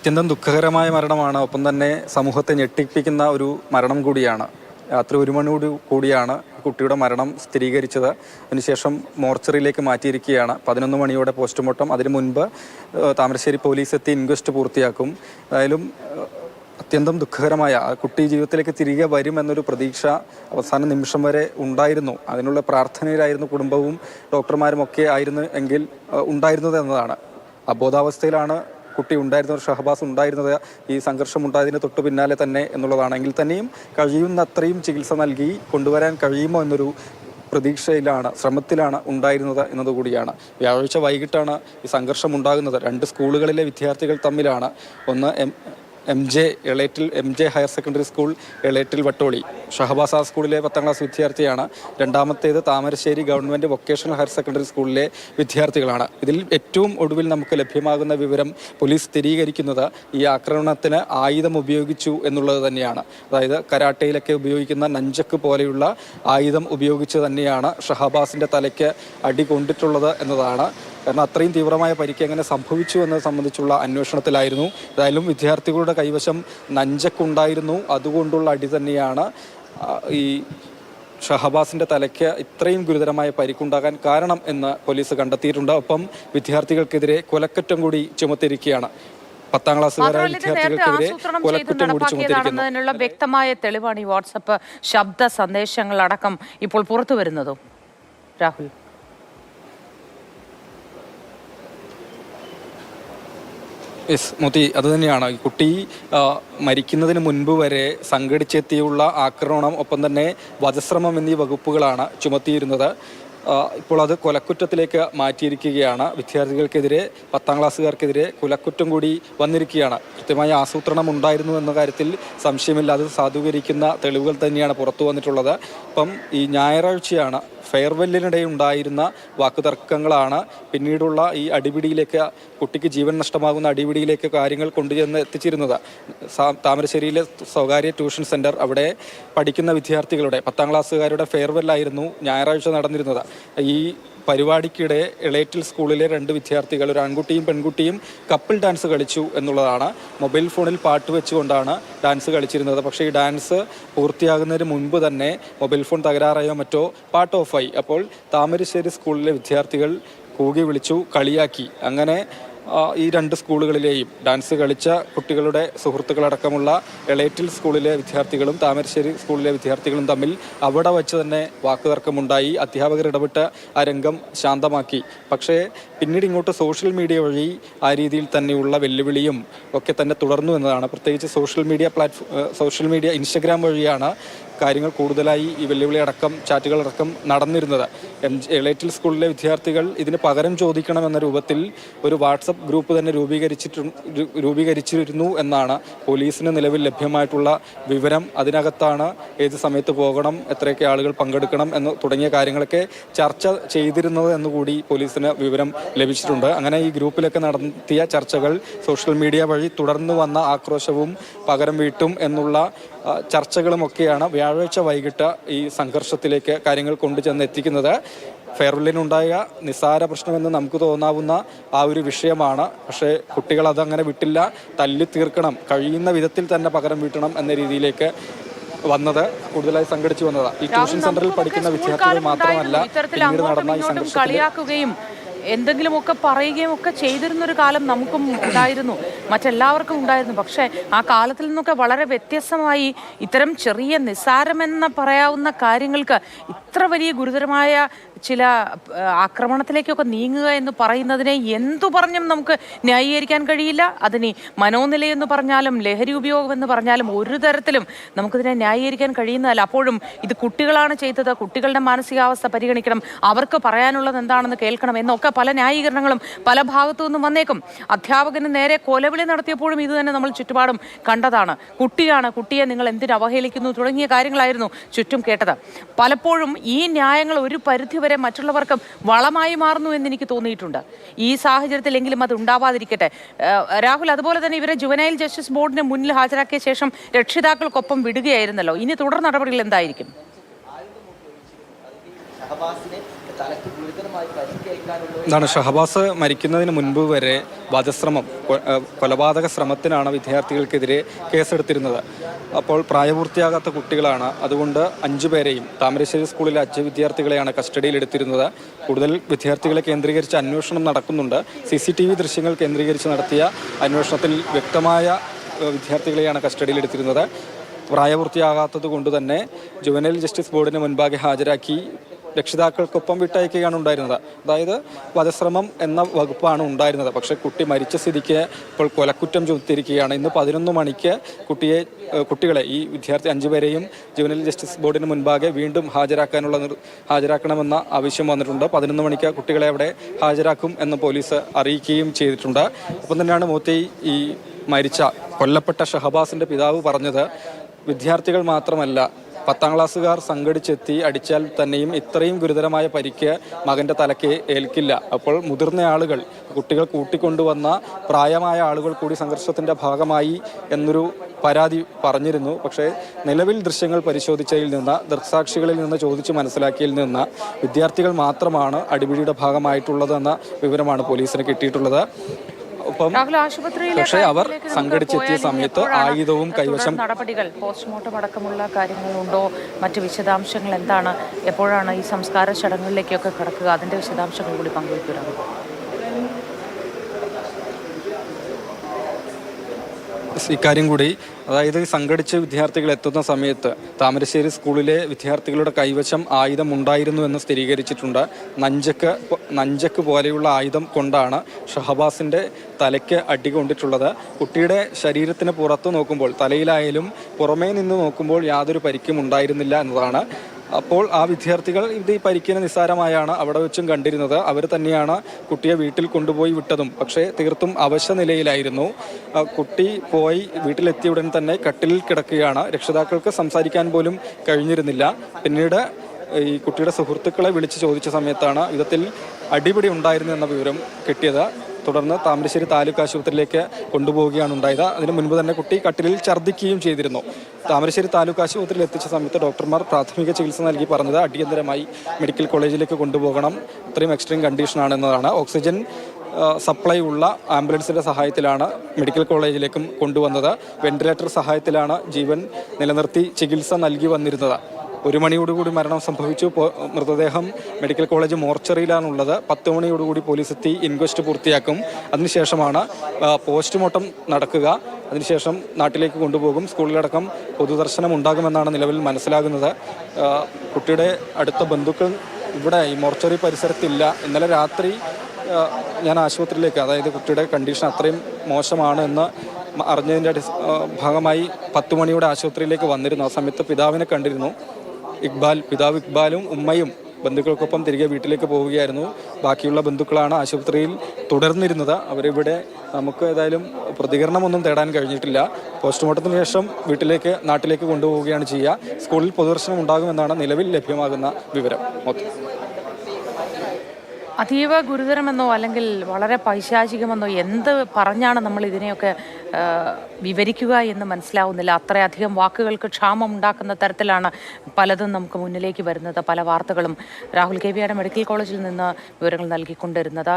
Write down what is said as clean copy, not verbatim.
അത്യന്തം ദുഃഖകരമായ മരണമാണ്. ഒപ്പം തന്നെ സമൂഹത്തെ ഞെട്ടിപ്പിക്കുന്ന ഒരു മരണം കൂടിയാണ്. രാത്രി 1 മണിയോട് കൂടിയാണ് കുട്ടിയുടെ മരണം സ്ഥിരീകരിച്ചത്. അതിനുശേഷം മോർച്ചറിയിലേക്ക് മാറ്റിയിരിക്കുകയാണ്. 11 മണിയോടെ പോസ്റ്റ്മോർട്ടം. അതിനു മുൻപ് താമരശ്ശേരി പോലീസ് എത്തി ഇൻക്വസ്റ്റ് പൂർത്തിയാക്കും. എന്തായാലും അത്യന്തം ദുഃഖകരമായ കുട്ടി ജീവിതത്തിലേക്ക് തിരികെ വരുമെന്നൊരു പ്രതീക്ഷ അവസാന നിമിഷം വരെ ഉണ്ടായിരുന്നു. അതിനുള്ള പ്രാർത്ഥനയിലായിരുന്നു കുടുംബവും ഡോക്ടർമാരും ഒക്കെ ആയിരുന്നു എങ്കിൽ ഉണ്ടായിരുന്നത് എന്നതാണ്. അബോധാവസ്ഥയിലാണ് കുട്ടി ഉണ്ടായിരുന്നത്, ഷഹബാസ് ഉണ്ടായിരുന്നത് ഈ സംഘർഷം ഉണ്ടായതിന് തൊട്ടു പിന്നാലെ തന്നെ എന്നുള്ളതാണ്. എങ്കിൽ തന്നെയും കഴിയുന്നത്രയും ചികിത്സ നൽകി കൊണ്ടുവരാൻ കഴിയുമോ എന്നൊരു പ്രതീക്ഷയിലാണ്, ശ്രമത്തിലാണ് ഉണ്ടായിരുന്നത് എന്നതുകൂടിയാണ്. വ്യാഴാഴ്ച വൈകിട്ടാണ് ഈ സംഘർഷം ഉണ്ടാകുന്നത്. 2 സ്കൂളുകളിലെ വിദ്യാർത്ഥികൾ തമ്മിലാണ്. ഒന്ന് M J higher secondary school Elettil Vattoli, Shahabas ആ സ്കൂളിലെ 10ാം ക്ലാസ് വിദ്യാർത്ഥിയാണ്. രണ്ടാമത്തേത് Thamarassery government vocational higher secondary സ്കൂളിലെ വിദ്യാർത്ഥികളാണ്. ഇതിൽ ഏറ്റവും ഒടുവിൽ നമുക്ക് ലഭ്യമാകുന്ന വിവരം പോലീസ് സ്ഥിരീകരിക്കുന്നത് ഈ ആക്രമണത്തിന് ആയുധം ഉപയോഗിച്ചു എന്നുള്ളത് തന്നെയാണ്. അതായത് കരാട്ടയിലൊക്കെ ഉപയോഗിക്കുന്ന നഞ്ചക്ക് പോലെയുള്ള ആയുധം ഉപയോഗിച്ച് തന്നെയാണ് ഷഹബാസിൻ്റെ തലയ്ക്ക് അടി കൊണ്ടിട്ടുള്ളത് എന്നതാണ്. കാരണം അത്രയും തീവ്രമായ പരിക്ക് എങ്ങനെ സംഭവിച്ചു എന്നത് സംബന്ധിച്ചുള്ള അന്വേഷണത്തിലായിരുന്നു. ഏതായാലും വിദ്യാർത്ഥികളുടെ കൈവശം നഞ്ചക്കുണ്ടായിരുന്നു. അതുകൊണ്ടുള്ള അടി തന്നെയാണ് ഈ ഷഹബാസിൻ്റെ തലയ്ക്ക് ഇത്രയും ഗുരുതരമായ പരിക്കുണ്ടാകാൻ കാരണം എന്ന് പോലീസ് കണ്ടെത്തിയിട്ടുണ്ട്. ഒപ്പം വിദ്യാർത്ഥികൾക്കെതിരെ കൊലക്കുറ്റം കൂടി ചുമത്തിയിരിക്കുകയാണ്. 10ാം ക്ലാസ്സുകാരായ വിദ്യാർത്ഥികൾക്കെതിരെ കൊലക്കുറ്റം കൂടി ചുമത്തിയിരിക്കുന്നു. വ്യക്തമായ തെളിവാണ് ഈ വാട്സപ്പ് ശബ്ദ സന്ദേശങ്ങളടക്കം ഇപ്പോൾ പുറത്തു വരുന്നതും. രാഹുൽ, മോത്തി, അതുതന്നെയാണ് ഈ കുട്ടി മരിക്കുന്നതിന് മുൻപ് വരെ സംഘടിച്ചെത്തിയുള്ള ആക്രമണം, ഒപ്പം തന്നെ വധശ്രമം എന്നീ വകുപ്പുകളാണ് ചുമത്തിയിരുന്നത്. ഇപ്പോൾ അത് കൊലക്കുറ്റത്തിലേക്ക് മാറ്റിയിരിക്കുകയാണ്. വിദ്യാർത്ഥികൾക്കെതിരെ, 10ാം ക്ലാസ്സുകാർക്കെതിരെ കൊലക്കുറ്റം കൂടി വന്നിരിക്കുകയാണ്. കൃത്യമായ ആസൂത്രണം ഉണ്ടായിരുന്നു എന്ന കാര്യത്തിൽ സംശയമില്ലാതെ സാധൂകരിക്കുന്ന തെളിവുകൾ തന്നെയാണ് പുറത്തു വന്നിട്ടുള്ളത്. അപ്പം ഈ ഞായറാഴ്ചയാണ് ഫെയർവെല്ലിനിടെ ഉണ്ടായിരുന്ന വാക്കുതർക്കങ്ങളാണ് പിന്നീടുള്ള ഈ അടിപിടിയിലേക്ക്, കുട്ടിക്ക് ജീവൻ നഷ്ടമാകുന്ന അടിപിടിയിലേക്ക് കാര്യങ്ങൾ കൊണ്ടുചെന്ന് എത്തിച്ചിരുന്നത്. താമരശ്ശേരിയിലെ സ്വകാര്യ ട്യൂഷൻ സെൻറ്റർ, അവിടെ പഠിക്കുന്ന വിദ്യാർത്ഥികളുടെ 10ാം ക്ലാസ്സുകാരുടെ ഫെയർവെല്ലായിരുന്നു ഞായറാഴ്ച നടന്നിരുന്നത്. ഈ പരിപാടിക്കിടെ എളേറ്റിൽ സ്കൂളിലെ 2 വിദ്യാർത്ഥികൾ, ഒരു ആൺകുട്ടിയും പെൺകുട്ടിയും കപ്പിൾ ഡാൻസ് കളിച്ചു എന്നുള്ളതാണ്. മൊബൈൽ ഫോണിൽ പാട്ട് വെച്ചുകൊണ്ടാണ് ഡാൻസ് കളിച്ചിരുന്നത്. പക്ഷേ ഈ ഡാൻസ് പൂർത്തിയാകുന്നതിന് മുൻപ് തന്നെ മൊബൈൽ ഫോൺ തകരാറായോ മറ്റോ പാട്ട് ഓഫായി. അപ്പോൾ താമരശ്ശേരി സ്കൂളിലെ വിദ്യാർത്ഥികൾ കൂകി വിളിച്ചു, കളിയാക്കി. അങ്ങനെ ഈ 2 സ്കൂളുകളിലെയും ഡാൻസ് കളിച്ച കുട്ടികളുടെ സുഹൃത്തുക്കളടക്കമുള്ള എളേറ്റിൽ സ്കൂളിലെ വിദ്യാർത്ഥികളും താമരശ്ശേരി സ്കൂളിലെ വിദ്യാർത്ഥികളും തമ്മിൽ അവിടെ വച്ച് തന്നെ വാക്കുതർക്കമുണ്ടായി. അധ്യാപകർ ഇടപെട്ട് ആ രംഗം ശാന്തമാക്കി. പക്ഷേ പിന്നീട് ഇങ്ങോട്ട് സോഷ്യൽ മീഡിയ വഴി ആ രീതിയിൽ തന്നെയുള്ള വെല്ലുവിളിയും ഒക്കെ തന്നെ തുടർന്നു എന്നതാണ്. പ്രത്യേകിച്ച് സോഷ്യൽ മീഡിയ ഇൻസ്റ്റഗ്രാം വഴിയാണ് കാര്യങ്ങൾ കൂടുതലായി ഈ വെല്ലുവിളി അടക്കം ചാറ്റുകളടക്കം നടന്നിരുന്നത്. എളേറ്റിൽ സ്കൂളിലെ വിദ്യാർത്ഥികൾ ഇതിന് പകരം ചോദിക്കണമെന്ന രൂപത്തിൽ ഒരു വാട്സപ്പ് ഗ്രൂപ്പ് തന്നെ രൂപീകരിച്ചിരുന്നു എന്നാണ് പോലീസിന് നിലവിൽ ലഭ്യമായിട്ടുള്ള വിവരം. അതിനകത്താണ് ഏത് സമയത്ത് പോകണം, എത്രയൊക്കെ ആളുകൾ പങ്കെടുക്കണം എന്ന് തുടങ്ങിയ കാര്യങ്ങളൊക്കെ ചർച്ച ചെയ്തിരുന്നത് എന്നുകൂടി പോലീസിന് വിവരം ലഭിച്ചിട്ടുണ്ട്. അങ്ങനെ ഈ ഗ്രൂപ്പിലൊക്കെ നടത്തിയ ചർച്ചകൾ സോഷ്യൽ മീഡിയ വഴി തുടർന്നു വന്ന ആക്രോശവും പകരം വീട്ടും എന്നുള്ള ചർച്ചകളുമൊക്കെയാണ് വ്യാഴാഴ്ച വൈകിട്ട് ഈ സംഘർഷത്തിലേക്ക് കാര്യങ്ങൾ കൊണ്ടുചെന്ന് എത്തിക്കുന്നത്. ഫെയർവെല്ലിനുണ്ടായ നിസ്സാര പ്രശ്നമെന്ന് നമുക്ക് തോന്നാവുന്ന ആ ഒരു വിഷയമാണ്. പക്ഷേ കുട്ടികൾ അതങ്ങനെ വിട്ടില്ല. തല്ലി തീർക്കണം, കഴിയുന്ന വിധത്തിൽ തന്നെ പകരം വീട്ടണം എന്ന രീതിയിലേക്ക് വന്നത്, കൂടുതലായി സംഘടിച്ചു വന്നത്. ഈ ട്യൂഷൻ സെന്ററിൽ പഠിക്കുന്ന വിദ്യാർത്ഥികൾ മാത്രമല്ല, പിന്നീട് നടന്ന ഈ സംഘർഷത്തിൽ എന്തെങ്കിലുമൊക്കെ പറയുകയും ഒക്കെ ചെയ്തിരുന്നൊരു കാലം നമുക്കും ഉണ്ടായിരുന്നു, മറ്റെല്ലാവർക്കും ഉണ്ടായിരുന്നു. പക്ഷേ ആ കാലത്തിൽ നിന്നൊക്കെ വളരെ വ്യത്യസ്തമായി ഇത്തരം ചെറിയ നിസ്സാരമെന്ന് പറയാവുന്ന കാര്യങ്ങൾക്ക് ഇത്ര വലിയ ഗുരുതരമായ ചില ആക്രമണത്തിലേക്കൊക്കെ നീങ്ങുക എന്ന് പറയുന്നതിനെ എന്തു പറഞ്ഞും നമുക്ക് ന്യായീകരിക്കാൻ കഴിയില്ല. അതിന് മനോനിലയെന്ന് പറഞ്ഞാലും ലഹരി ഉപയോഗം എന്ന് പറഞ്ഞാലും ഒരു തരത്തിലും നമുക്കിതിനെ ന്യായീകരിക്കാൻ കഴിയുന്നതല്ല. അപ്പോഴും ഇത് കുട്ടികളാണ് ചെയ്തത്, കുട്ടികളുടെ മാനസികാവസ്ഥ പരിഗണിക്കണം, അവർക്ക് പറയാനുള്ളത് എന്താണെന്ന് കേൾക്കണം എന്നൊക്കെ പല ന്യായീകരണങ്ങളും പല ഭാഗത്തു നിന്നും വന്നേക്കും. അധ്യാപകന് നേരെ കൊലവിളി നടത്തിയപ്പോഴും ഇത് തന്നെ നമ്മൾ ചുറ്റുപാടും കണ്ടതാണ്. കുട്ടിയാണ്, കുട്ടിയെ നിങ്ങൾ എന്തിന് അവഹേളിക്കുന്നു തുടങ്ങിയ കാര്യങ്ങളായിരുന്നു ചുറ്റും കേട്ടത്. പലപ്പോഴും ഈ ന്യായങ്ങൾ ഒരു പരിധി വരെ മറ്റുള്ളവർക്ക് വളമായി മാറുന്നു എന്ന് എനിക്ക് തോന്നിയിട്ടുണ്ട്. ഈ സാഹചര്യത്തിലെങ്കിലും അത് ഉണ്ടാവാതിരിക്കട്ടെ. രാഹുൽ, അതുപോലെ തന്നെ ഇവരെ ജുവനൈൽ ജസ്റ്റിസ് ബോർഡിന് മുന്നിൽ ഹാജരാക്കിയ ശേഷം രക്ഷിതാക്കൾക്കൊപ്പം വിടുകയായിരുന്നല്ലോ. ഇനി തുടർ നടപടികൾ എന്തായിരിക്കും? തലക്ക് എന്താണ് ഷഹബാസ് മരിക്കുന്നതിന് മുൻപ് വരെ വധശ്രമം കൊലപാതക ശ്രമത്തിനാണ് വിദ്യാർത്ഥികൾക്കെതിരെ കേസെടുത്തിരുന്നത്. അപ്പോൾ പ്രായപൂർത്തിയാകാത്ത കുട്ടികളാണ്. അതുകൊണ്ട് 5 പേരെയും താമരശ്ശേരി സ്കൂളിലെ 5 വിദ്യാർത്ഥികളെയാണ് കസ്റ്റഡിയിലെടുത്തിരുന്നത്. കൂടുതൽ വിദ്യാർത്ഥികളെ കേന്ദ്രീകരിച്ച് അന്വേഷണം നടക്കുന്നുണ്ട്. CCTV ദൃശ്യങ്ങൾ കേന്ദ്രീകരിച്ച് നടത്തിയ അന്വേഷണത്തിൽ വ്യക്തമായ വിദ്യാർത്ഥികളെയാണ് കസ്റ്റഡിയിലെടുത്തിരുന്നത്. പ്രായപൂർത്തിയാകാത്തത് കൊണ്ട് തന്നെ ജുവനൈൽ ജസ്റ്റിസ് ബോർഡിന് മുൻപാകെ ഹാജരാക്കി രക്ഷിതാക്കൾക്കൊപ്പം വിട്ടയക്കുകയാണ് ഉണ്ടായിരുന്നത്. അതായത് വധശ്രമം എന്ന വകുപ്പാണ് ഉണ്ടായിരുന്നത്. പക്ഷേ കുട്ടി മരിച്ച സ്ഥിതിക്ക് ഇപ്പോൾ കൊലക്കുറ്റം ചുമത്തിയിരിക്കുകയാണ്. ഇന്ന് 11 മണിക്ക് കുട്ടികളെ ഈ വിദ്യാർത്ഥി 5 പേരെയും ജുവനൈൽ ജസ്റ്റിസ് ബോർഡിന് മുൻപാകെ വീണ്ടും ഹാജരാക്കണമെന്ന ആവശ്യം വന്നിട്ടുണ്ട്. 11 മണിക്ക് കുട്ടികളെ അവിടെ ഹാജരാക്കും എന്ന് പോലീസ് അറിയിക്കുകയും ചെയ്തിട്ടുണ്ട്. ഒപ്പം തന്നെയാണ് മൂത്തി ഈ കൊല്ലപ്പെട്ട ഷഹബാസിൻ്റെ പിതാവ് പറഞ്ഞത്, വിദ്യാർത്ഥികൾ മാത്രമല്ല 10ാം ക്ലാസ്സുകാർ സംഘടിച്ചെത്തി അടിച്ചാൽ തന്നെയും ഇത്രയും ഗുരുതരമായ പരിക്ക് മകൻ്റെ തലയ്ക്ക് ഏൽക്കില്ല. അപ്പോൾ മുതിർന്ന ആളുകൾ, കുട്ടികൾ കൂട്ടിക്കൊണ്ടുവന്ന പ്രായമായ ആളുകൾ കൂടി സംഘർഷത്തിൻ്റെ ഭാഗമായി എന്നൊരു പരാതി പറഞ്ഞിരുന്നു. പക്ഷേ നിലവിൽ ദൃശ്യങ്ങൾ പരിശോധിച്ചതിൽ നിന്ന്, ദൃക്സാക്ഷികളിൽ നിന്ന് ചോദിച്ച് മനസ്സിലാക്കിയതിൽ നിന്ന് വിദ്യാർത്ഥികൾ മാത്രമാണ് അടിപിടിയുടെ ഭാഗമായിട്ടുള്ളതെന്ന വിവരമാണ് പോലീസിന് കിട്ടിയിട്ടുള്ളത്. പക്ഷേ അവർ സംഘടിച്ചെത്തിയ സമയത്ത് ആയുധവും കൈവശം. നടപടികൾ പോസ്റ്റ്മോർട്ടം അടക്കമുള്ള കാര്യങ്ങളുണ്ടോ, മറ്റ് വിശദാംശങ്ങൾ എന്താണ്, എപ്പോഴാണ് ഈ സംസ്കാര ചടങ്ങുകളിലേക്കൊക്കെ കടക്കുക, അതിന്റെ വിശദാംശങ്ങൾ കൂടി പങ്കുവയ്ക്കുക. ഇക്കാര്യം കൂടി, അതായത് സംഘടിച്ച് വിദ്യാർത്ഥികൾ എത്തുന്ന സമയത്ത് താമരശ്ശേരി സ്കൂളിലെ വിദ്യാർത്ഥികളുടെ കൈവശം ആയുധം ഉണ്ടായിരുന്നു എന്ന് സ്ഥിരീകരിച്ചിട്ടുണ്ട്. നഞ്ചക്ക് പോലെയുള്ള ആയുധം കൊണ്ടാണ് ഷഹബാസിൻ്റെ തലയ്ക്ക് അടി കൊണ്ടിട്ടുള്ളത്. കുട്ടിയുടെ ശരീരത്തിന് പുറത്ത് നോക്കുമ്പോൾ, തലയിലായാലും പുറമേ നിന്ന് നോക്കുമ്പോൾ യാതൊരു പരിക്കും ഉണ്ടായിരുന്നില്ല എന്നതാണ്. അപ്പോൾ ആ വിദ്യാർത്ഥികൾ ഈ പരിക്കിനെ നിസ്സാരമായാണ് അവിടെ വെച്ചും കണ്ടിരുന്നത്. അവർ തന്നെയാണ് കുട്ടിയെ വീട്ടിൽ കൊണ്ടുപോയി വിട്ടതും. പക്ഷേ തീർത്തും അവശ നിലയിലായിരുന്നു. കുട്ടി പോയി വീട്ടിലെത്തിയ ഉടൻ തന്നെ കട്ടിലിൽ കിടക്കുകയാണ്. രക്ഷിതാക്കൾക്ക് സംസാരിക്കാൻ പോലും കഴിഞ്ഞിരുന്നില്ല. പിന്നീട് ഈ കുട്ടിയുടെ സുഹൃത്തുക്കളെ വിളിച്ച് ചോദിച്ച സമയത്താണ് വിധത്തിൽ അടിപിടി ഉണ്ടായിരുന്നു എന്ന വിവരം കിട്ടിയത്. തുടർന്ന് താമരശ്ശേരി താലൂക്ക് ആശുപത്രിയിലേക്ക് കൊണ്ടുപോവുകയാണ് ഉണ്ടായത്. അതിന് മുൻപ് തന്നെ കുട്ടി കട്ടിലിൽ ഛർദ്ദിക്കുകയും ചെയ്തിരുന്നു. താമരശ്ശേരി താലൂക്ക് ആശുപത്രിയിൽ എത്തിച്ച സമയത്ത് ഡോക്ടർമാർ പ്രാഥമിക ചികിത്സ നൽകി പറഞ്ഞത് അടിയന്തരമായി മെഡിക്കൽ കോളേജിലേക്ക് കൊണ്ടുപോകണം, ഇത്രയും എക്സ്ട്രീം കണ്ടീഷനാണെന്നതാണ്. ഓക്സിജൻ സപ്ലൈ ഉള്ള ആംബുലൻസിൻ്റെ സഹായത്തിലാണ് മെഡിക്കൽ കോളേജിലേക്കും കൊണ്ടുവന്നത്. വെന്റിലേറ്റർ സഹായത്തിലാണ് ജീവൻ നിലനിർത്തി ചികിത്സ നൽകി വന്നിരുന്നത്. 1 മണിയോടുകൂടി മരണം സംഭവിച്ചു. മൃതദേഹം മെഡിക്കൽ കോളേജ് മോർച്ചറിയിലാണുള്ളത്. 10 മണിയോടുകൂടി പോലീസ് എത്തി ഇൻക്വസ്റ്റ് പൂർത്തിയാക്കും. അതിനുശേഷമാണ് പോസ്റ്റ്മോർട്ടം നടക്കുക. അതിനുശേഷം നാട്ടിലേക്ക് കൊണ്ടുപോകും. സ്കൂളിലടക്കം പൊതുദർശനം ഉണ്ടാകുമെന്നാണ് നിലവിൽ മനസ്സിലാകുന്നത്. കുട്ടിയുടെ അടുത്ത ബന്ധുക്കൾ ഇവിടെ ഈ മോർച്ചറി പരിസരത്തില്ല. ഇന്നലെ രാത്രി ഞാൻ ആശുപത്രിയിലേക്ക്, അതായത് കുട്ടിയുടെ കണ്ടീഷൻ അത്രയും മോശമാണ് എന്ന് അറിഞ്ഞതിൻ്റെ ഭാഗമായി 10 മണിയോടെ ആശുപത്രിയിലേക്ക് വന്നിരുന്നു. ആ സമയത്ത് പിതാവിനെ കണ്ടിരുന്നു. പിതാവ് ഇക്ബാലും ഉമ്മയും ബന്ധുക്കൾക്കൊപ്പം തിരികെ വീട്ടിലേക്ക് പോവുകയായിരുന്നു. ബാക്കിയുള്ള ബന്ധുക്കളാണ് ആശുപത്രിയിൽ തുടർന്നിരുന്നത്. അവരിവിടെ നമുക്ക് ഏതായാലും പ്രതികരണമൊന്നും തേടാൻ കഴിഞ്ഞിട്ടില്ല. പോസ്റ്റ്മോർട്ടത്തിന് ശേഷം നാട്ടിലേക്ക് കൊണ്ടുപോവുകയാണ് ചെയ്യുക. സ്കൂളിൽ പൊതുദർശനം ഉണ്ടാകുമെന്നാണ് നിലവിൽ ലഭ്യമാകുന്ന വിവരം. അതീവ ഗുരുതരമെന്നോ അല്ലെങ്കിൽ വളരെ പൈശാചികമെന്നോ എന്ത് പറഞ്ഞാണ് നമ്മൾ ഇതിനെയൊക്കെ വിവരിക്കുക എന്ന് മനസ്സിലാവുന്നില്ല. അത്രയധികം വാക്കുകൾക്ക് ക്ഷാമം ഉണ്ടാക്കുന്ന തരത്തിലാണ് പലതും നമുക്ക് മുന്നിലേക്ക് വരുന്നത്. പല വാർത്തകളും രാഹുൽ KVR മെഡിക്കൽ കോളേജിൽ നിന്ന് വിവരങ്ങൾ നൽകിക്കൊണ്ടിരുന്നത്.